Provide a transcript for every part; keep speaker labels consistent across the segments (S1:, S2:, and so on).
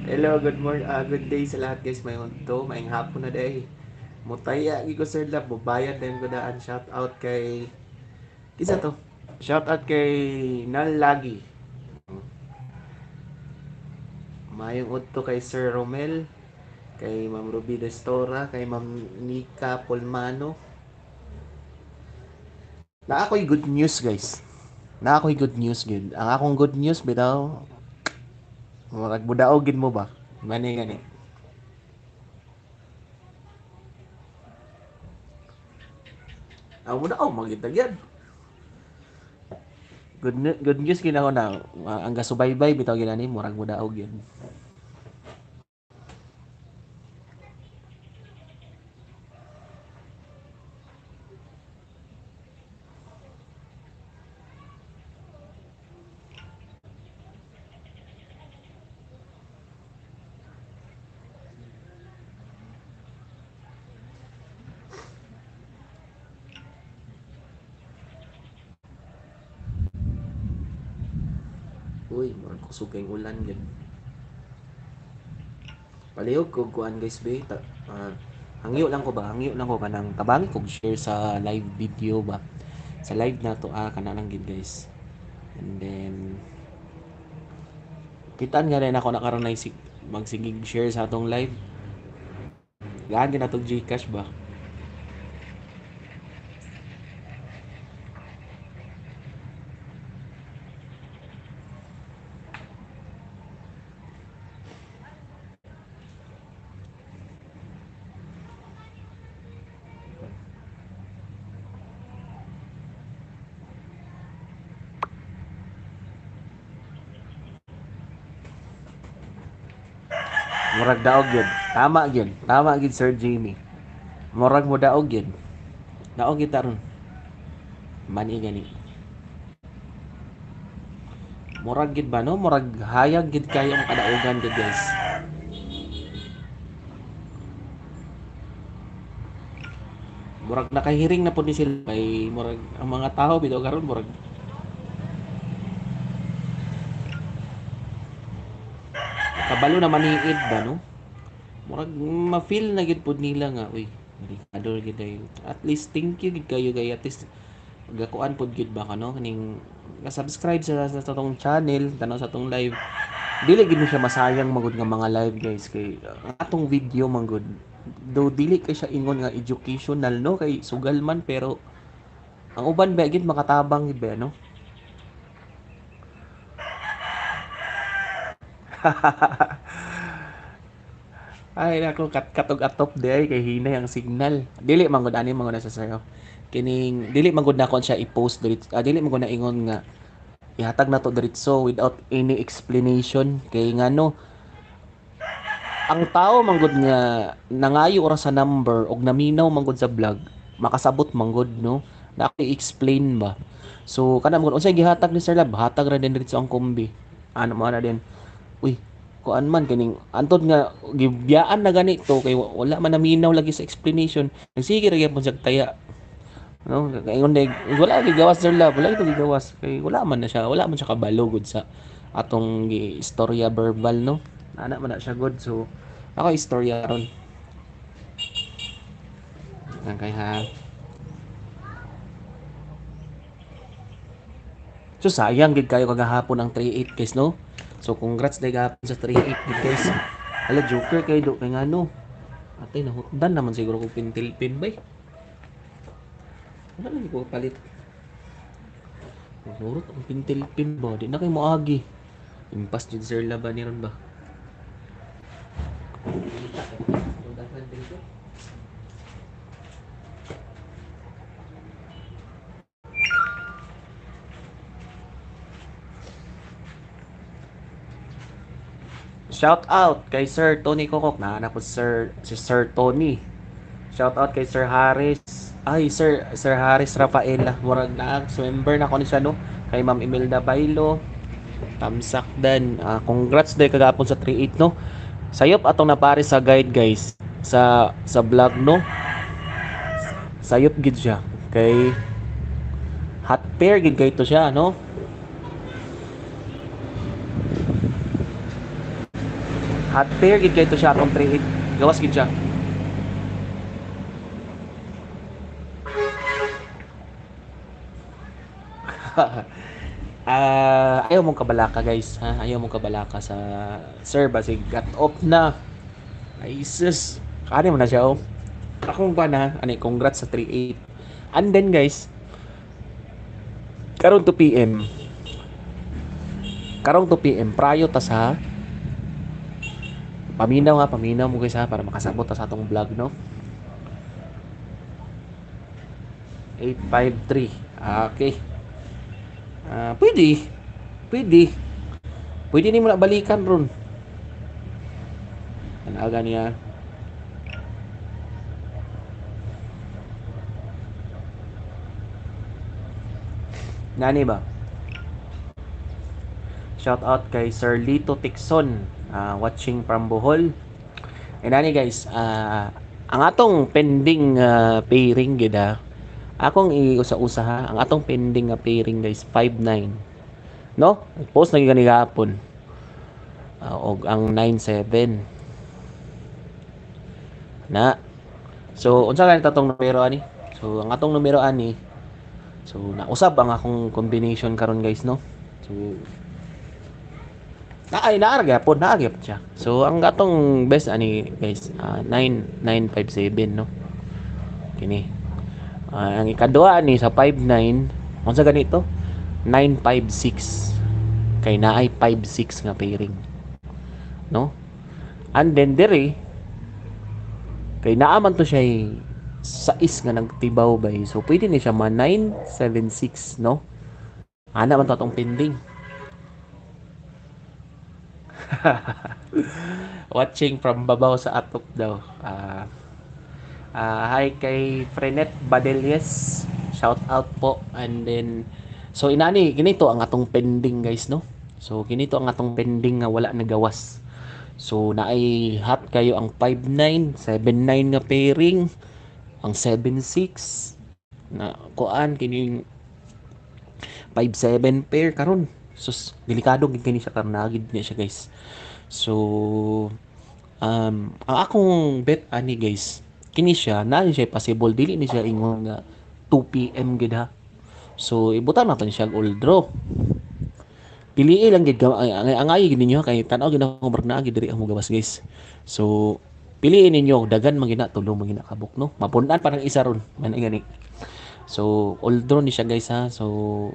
S1: Hello, good morning, good day sa lahat guys. May unto, maayong hapon na day. Mutaya gi ko Sir Lab, bubayad din ko daan. Shout out kay Kisa to. Shout out kay Nal Lagi. Mayong udto kay Sir Romel, kay Ma'am Ruby Destora, kay Ma'am Nika Polmano. Na ako'y good news guys. Na ako'y good news gid. Ang akong good news bitaw, murag budaog gid mo ba? Mani gani. Ang budaog magitagyan. Good news gid ako na ang gasubaybay bitaw ginani murag mudaog yun. Uy, murag kusog kayong ulan yun. Palihog ko kuan guys be. Hangyo lang ko ba? Hangyo lang ko kanang tabangi kog share sa live video ba. Sa live na to kana lang gid guys. And then kitaan nga rin ako nakaroon na magsigig share sa atong live. Gaan na tong GCash ba? Murag daog yun. Tama yun. Tama yun Sir Jamie. Murag mo daog yun. Daog kita ron. Mani gani. Murag gid ba no? Murag hayag gid kayo ang kadaugan gid guys. Murag nakahiring na po ni sila kay murag ang mga tao bitaw karon murag kabalo na maniid ba no? Murag ma-feel na gid pud nila nga uy, delikado gid kayo. At least thank you gid kayo kay at least gakuan pud gid ba kano kaning subscribe sa tong channel tanaw sa tong live. Dili gid mo siya masayang magud nga mga live guys kay atong video manggod. Do dili kay siya ingon nga educational no kay sugal man pero ang uban ba gid makatabang gid ba no? Ay nako katog-atop di ay kay hinay ang signal. Dili man gud ani man gud sa sayo. Kining dili man gud na kon siya i-post diri. Dili man gud na ingon nga ihatag na to diretso without any explanation kay ngano ang tao manggod nga nangayo ora sa number og naminaw manggod sa vlog makasabot manggod no na ako i-explain ba so kana manggod unsay gihatag ni Sir Lab hatag ra din diretso ang kombi ano mo na din uy kuan man kining antod nga gibiyaan na ganito kay wala man naminaw lagi sa explanation sige ra gyapon sa taya no ingon day wala gigawas Sir Lab wala ito gigawas kay wala man siya kabalo gud sa atong istorya verbal no ana man na siya good so ako istorya ron ang kay ha so sayang gid kayo kagahapon ang 3-8 guys no so congrats day gahapon sa 3-8 gid guys ala joker kay do kay ngano atay nahutdan naman siguro ko pintilpin bay ano lagi ko palit nurot ang pintilpin ba di na kay moagi impas jud Sir Laban ni ron ba shout out kay Sir Tony Kokok na po si Sir Tony. Shout out kay Sir Harris. Ay Sir Harris Rafaela. Murag na member na ko ni siya no. Kay Ma'am Imelda Bailo. Tamsak dan. Congrats day kagapon sa 38 no. Sayop atong napare sa guide guys sa vlog no. Sayop gid siya kay hot pair gid kay to siya no. Hot pair gid kay to siya atong 3-8. Gawas gid siya. Ayaw mong kabalaka guys, ha? Ayaw mong kabalaka sa sir basig cut off na. Ay sus. Kani mo na siya oh. Akong ba na, ani congrats sa 3-8. And then guys, karon 2 PM. Karong 2 PM prayo ta sa paminaw mo guys ha para makasabot ta sa atong vlog no. 853. Okay. Pwede. Pwede. Pwede ni mo na balikan ron. Anaga niya. Nani ba? Shout out kay Sir Lito Tikson, watching from Bohol. And nani guys, ang atong pending pairing gid akong iusa-usa ha. Ang atong pending pairing guys 59. No? Post na gani gahapon. Og ang 97. Na. So unsa ganito tong numero ani? So ang atong numero ani, so nausab ang akong combination karon guys no. So naarga siya. So ang atong best ani guys 9957 no. Kini. Ang ikadua ni sa 59, unsa ganito? 956. Kay naay 56 nga pairing. No? And then dire kay naaman to siya sa is nga nagtibaw bay. So pwede ni siya ma 976 no. Ana man to atong pending. Watching from babaw sa atop daw. Hi kay Frenet Badelies. Shout out po. And then so inani ginito ang atong pending guys no. So ginito ang atong pending nga wala nagawas. So naay hot kayo ang 59, 79 nga pairing, ang 76 na kuan kining 57 pair karon. Sus delikado gid kini siya karon nagid niya siya guys. So ang akong bet ani guys, kini siya na siya possible dili ni siya ingon nga 2 PM gid ha. So ibutan natin siya old draw. Piliin lang gid ang ayo gid ninyo kay tan-aw gid ako murag naa gid diri ang gawas guys. So piliin ninyo dagan man gina tulo man gina kabuk no. Mapunan pa ng isa ron man gani. So old draw ni siya guys ha. So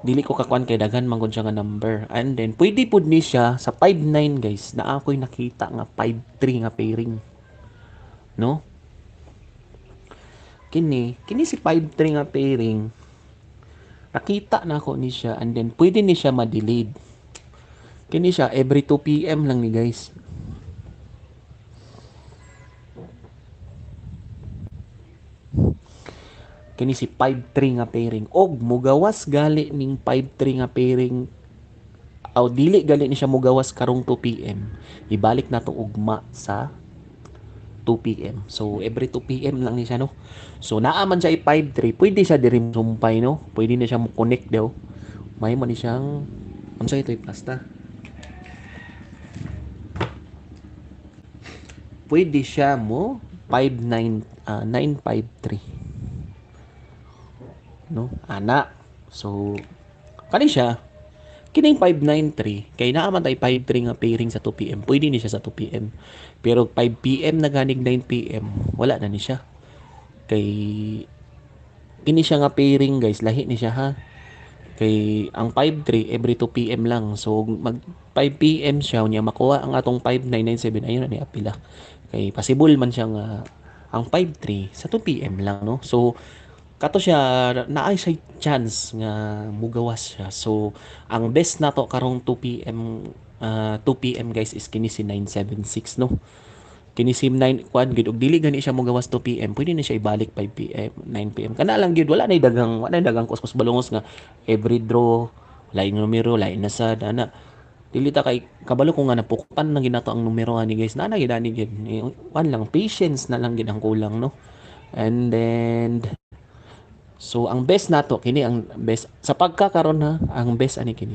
S1: dili ko kakuan kay dagan man gud siya nga number. And then pwede pud ni siya sa 59 guys na ako'y nakita nga 53 nga pairing. No? Kini si 53 nga pairing. Nakita na ako ni siya and then pwede ni siya ma-delayed. Kini siya every 2 PM lang ni guys. Kini si 53 nga pairing. Og mugawas gali ning 53 nga pairing. Aw dili gali ni siya mugawas karong 2 PM. Ibalik na to ugma sa 2 PM. So every 2 PM lang ni siya no. So naaman siya i-53, pwede siya diri sumpay no. Pwede na siya mo connect daw. May man ni siyang unsa ito i-plasta. Pwede siya mo 953. No? Ana. So kani siya kining 593 kay naa man tay 53 nga pairing sa 2 PM. Pwede ni siya sa 2 PM. Pero 5 PM na ganig 9 PM, wala na ni siya. Kay kini siya nga pairing guys, lahi ni siya ha. Kay ang 53 every 2 PM lang. So mag 5 PM siya niya makuha ang atong 5997 ayun na ni apila. Kay possible man siya nga ang 53 sa 2 PM lang no. So kato siya naay siya chance nga mugawas siya. So ang best nato karong 2 PM 2 PM guys is kini si 976 no. Kini si 9 kwan gid og dili gani siya mugawas 2 PM, pwede na siya ibalik 5 PM 9 PM. Kana lang gid wala nay dagang kuskus balungos nga every draw lain numero lain na sad ana. Dili ta kay kabalo ko nga napukutan na ginato ang numero ani guys. Na gid ani gid. Wan lang patience na lang gid ang kulang no. And then so ang best nato kini ang best sa pagkakaron ha, ang best ani kini.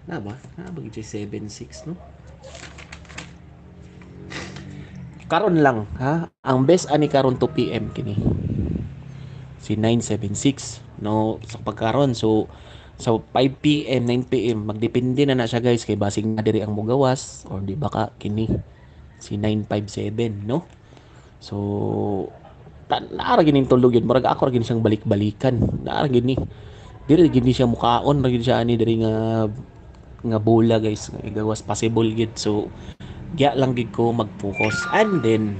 S1: Na ba? Na ba gid 76 no? Karon lang ha. Ang best ani karon 2 PM kini. Si 976 no sa pagkaron. So 5 PM 9 PM magdepende na siya guys kay basig na diri ang mugawas or di baka kini si 957 no. So naara gini tulog yun murag ako ra gini siyang balik-balikan naara gini dili gini siya mukaon ra gini siya ani diri nga bola guys gawas possible gid. So giya lang gid ko mag-focus and then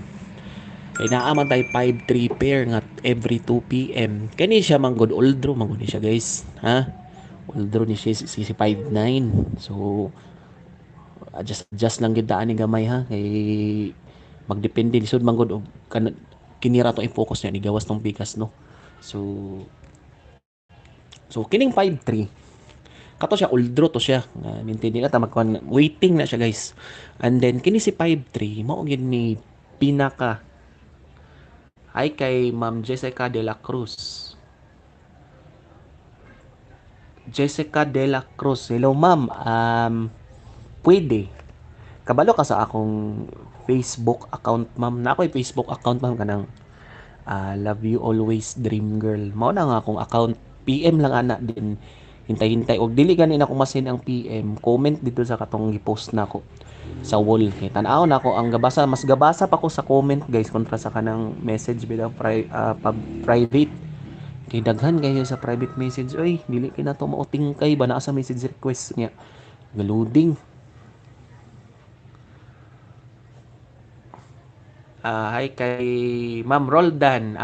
S1: kay naaman tay 5-3 pair nga every 2 PM kani siya manggod oldro manggod ni siya guys ha. Oldro ni siya si 59. So adjust lang gid daan ni gamay ha kay magdepende lisod manggod og kinira to i-focus niya ni gawas tong bigas no. So kining 5-3 kato siya oldro to siya maintain nila ta magkuan waiting na siya guys. And then kini si 5-3 mao gid ni pinaka ay kay Ma'am Jessica De La Cruz. Jessica De La Cruz. Hello ma'am. Pwede. Kabalo ka sa akong Facebook account ma'am. Na ako'y Facebook account ma'am kanang Love You Always Dream Girl. Mao na nga akong account. PM lang ana din. Hintay-hintay. Og dili ganin ako masin ang PM. Comment dito sa katong gi-post na ko sa wall. Kaya tanaw na ako ang gabasa. Mas gabasa pa ko sa comment guys kontra sa kanang message bilang private. Kay daghan kayo sa private message. Oy, dili kina to mao tingkay ba naa sa message request niya. Galuding. Hi kay Ma'am Roldan.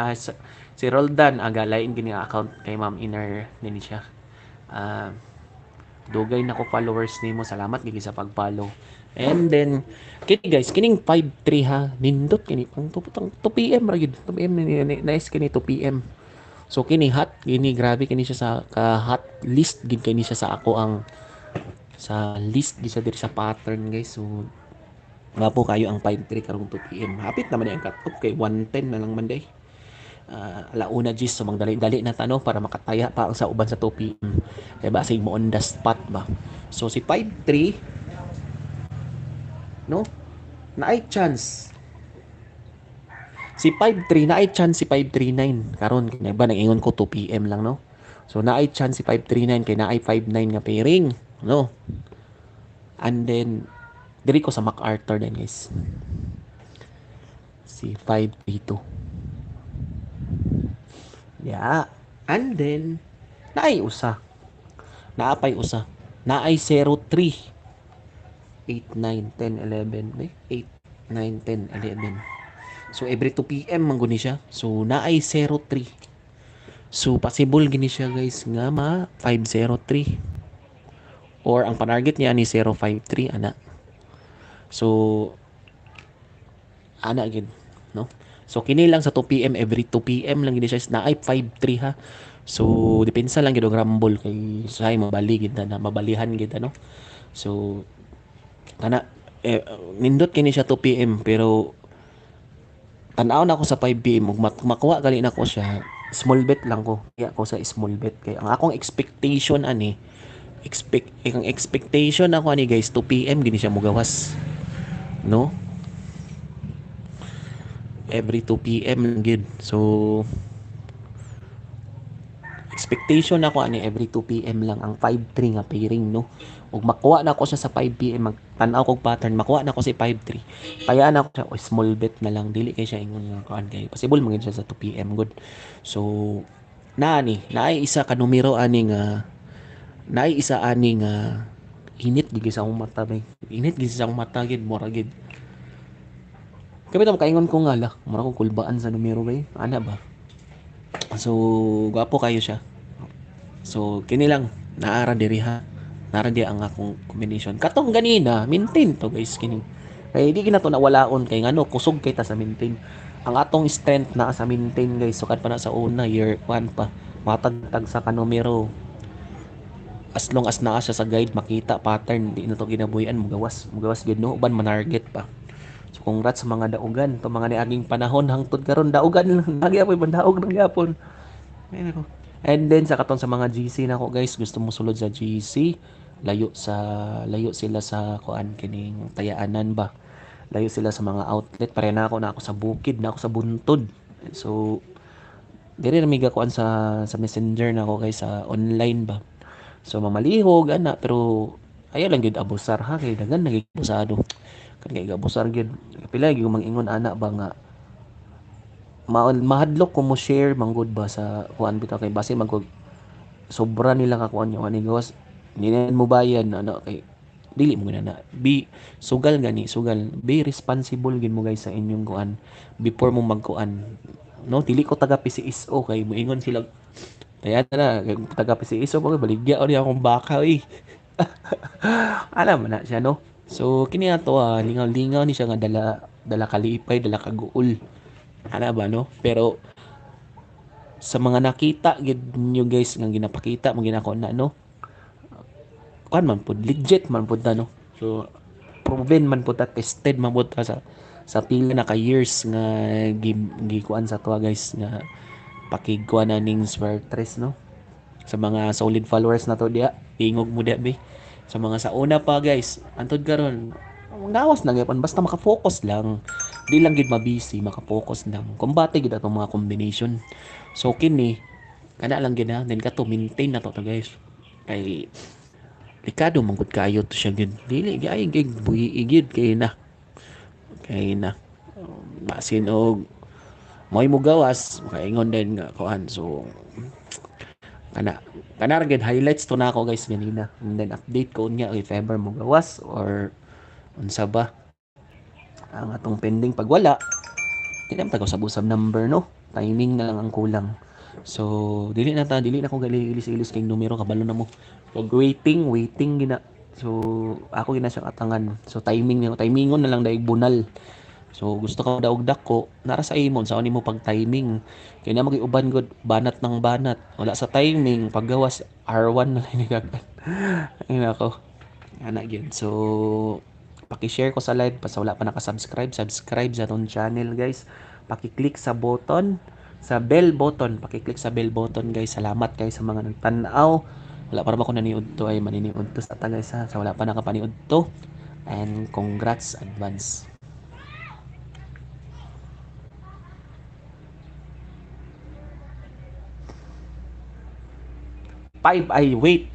S1: Si Roldan agalain gini account kay Ma'am Inner nini siya. Dugay na ko followers nimo. Salamat gigi sa pag-follow. And then kini guys, kining 5-3 ha. Nindot kini pang 2 PM ra gid. 2 PM nice kini 2 PM. So kini hot, kini grabe kini siya sa ka-hot list gid kini siya sa ako ang sa list gid sa diri sa pattern guys. So nga po kayo ang 5-3 karong 2 PM. Hapit naman ang cut off kay 110 na lang man day. Alauna gis so dali na tano para makataya pa ang sa uban sa 2 PM. Kay basig mo on the spot ba. So si 5-3 no? Naay chance si 5-3 naay chance si 539 karon kay ba nag-ingon ko 2 PM lang no. So naay chance si 539 kay naay 59 nga pairing no. And then diri ko sa MacArthur din guys. Si 532. Yeah. And then naay usa. Naapay usa. Naay 03 8 9 10 11 8 9 10 11. So every 2 PM man guni siya. So naay 03. So possible gini siya guys nga ma 503 or ang panarget niya ni 053 ana. So ana gid no. So kini lang sa 2 PM every 2 PM lang gid siya naay 53 ha. So depensa lang gid og rumble kay say mabali gid na mabalihan gid ano. So kana nindot kini siya 2 PM pero tanaw na ako sa 5 PM ug makuha gali na ko siya small bet lang ko kaya ako sa small bet kay ang akong expectation ani ang expectation ako ani guys 2 PM gini siya mugawas no every 2 PM lang gid. So expectation ako ani every 2 PM lang ang 5-3 nga pairing no. Ug makuha na ko siya sa 5 PM magtan-aw kog pattern makuha na ko si 5-3. Payaan ako siya small bet na lang dili kay siya ingon nga kuan kay possible man siya sa 2 PM good. So naay isa ka numero ani nga naay isa ani nga init gid sa akong mata bay. Init gid sa akong mata gid mura gid. Kami ta makaingon ko nga la, mura kong kulbaan sa numero bay. Ana ba? So gwapo kayo siya. So kini lang naara diri ha. Naara di ang akong combination. Katong ganina, maintain to guys kini. Kay di gina to nawalaon kay ngano kusog kay ta sa maintain. Ang atong strength na sa maintain guys sukad pa na sa una year 1 pa. Matagtag sa kanumero. As long as naa siya sa guide makita pattern di na to ginabuhian mugawas gid no uban manarget pa. So congrats sa mga daugan to mga niaging panahon hangtod karon daugan lang lagi apoy bandaog ng gapon. And then sa katon sa mga GC nako guys gusto mo sulod sa GC layo sila sa kuan kining tayaanan ba. Layo sila sa mga outlet, pare na ako sa bukid, na ako sa buntod. So diri na miga kuan sa messenger na ako kay sa online ba. So mamalihog ana pero ayaw lang gyud abusar ha kay daghan naging abusado. Kan kay abusar gyud. Pila gyud mangingon ana ba nga mahadlok ko mo share manggod ba sa kuan bitaw kay base magkog sobra nila ka kuan yung ani gawas hindi na mo bayan ano kay dili mo na be sugal gani sugal be responsible gid mo guys sa inyong kuan before mo magkuan no dili ko taga PCSO kay moingon sila kaya na taga PCSO ko baligya o niya akong baka eh. Alam mo na siya no. So kini ato lingaw-lingaw ni siya nga dala kalipay dala kaguol. Ana ba no? Pero sa mga nakita gid nyo guys nga ginapakita mo ginako na no. Kuan man pud legit man pud ta no. So proven man pud ta tested man pud ta sa pila na ka years nga gikuan sa to guys nga pakigkuan na ning Swertres no. Sa mga solid followers na to diya, tingog mo diya be. Sa mga sa una pa guys, antod karon ngawas na gyapon basta maka-focus lang. Di lang gid mabisi, maka-focus lang. Kumbate gid atong mga combination. So kini kana lang gid na then kato maintain na to guys. Kay likado mangkot kayo to siya gid. Dili gyay gig buhi gid kay na. Kay na. Basin og mo'y mo gawas, makaingon din nga kuan. So kana ra gid highlights to na ako guys ganina. And then update ko unya if ever mo gawas or unsa ba ang atong pending pag wala kinam tago sa busab number no timing na lang ang kulang so dili na ko gali ilis-ilis kay numero kabalo na mo pag waiting gina so ako gina siya katangan so timingon na lang daig bunal so gusto ka daog dako nara sa imon sa mo pag timing kay na magiuban gud banat ng banat wala sa timing paggawas R1 na lang ni gagad ay nako ana gyud so paki-share ko sa live pa sa wala pa naka-subscribe subscribe sa atong channel guys paki-click sa button sa bell button paki-click sa bell button guys salamat kayo sa mga nagtan-aw wala pa ba ko naniud to ay maniniud to sa ta guys ha sa wala pa nakapaniud to and congrats advance 5 ay wait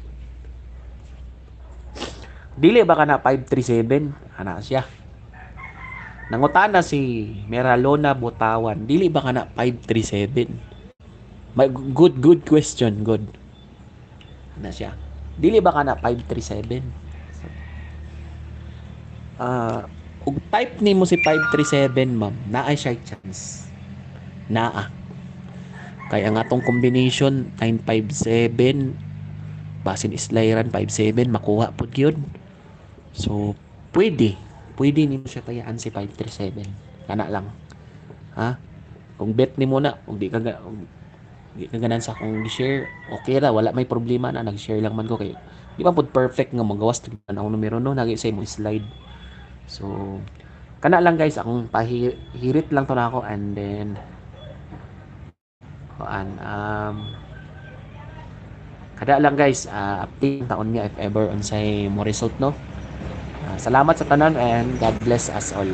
S1: dili ba kana 537 ana siya nangutana si Meralona Butawan dili ba kana 537 may good question good ana siya dili ba kana 537 ug type nimo si 537 ma'am naa siya chance naa kay ang atong combination 957 basin islayran 57 makuha pud yun so pwede nimo siya tayaan si 537 kana lang ha kung bet nimo na ug di ka ganan sa akong share okay ra wala may problema na nag-share lang man ko kay di pa pud perfect nga magawas tig ang numero no nagi say mo slide so kana lang guys akong pahirit lang to na ako and then kada lang guys update taon niya if ever unsay mo result no salamat sa tanan and God bless us all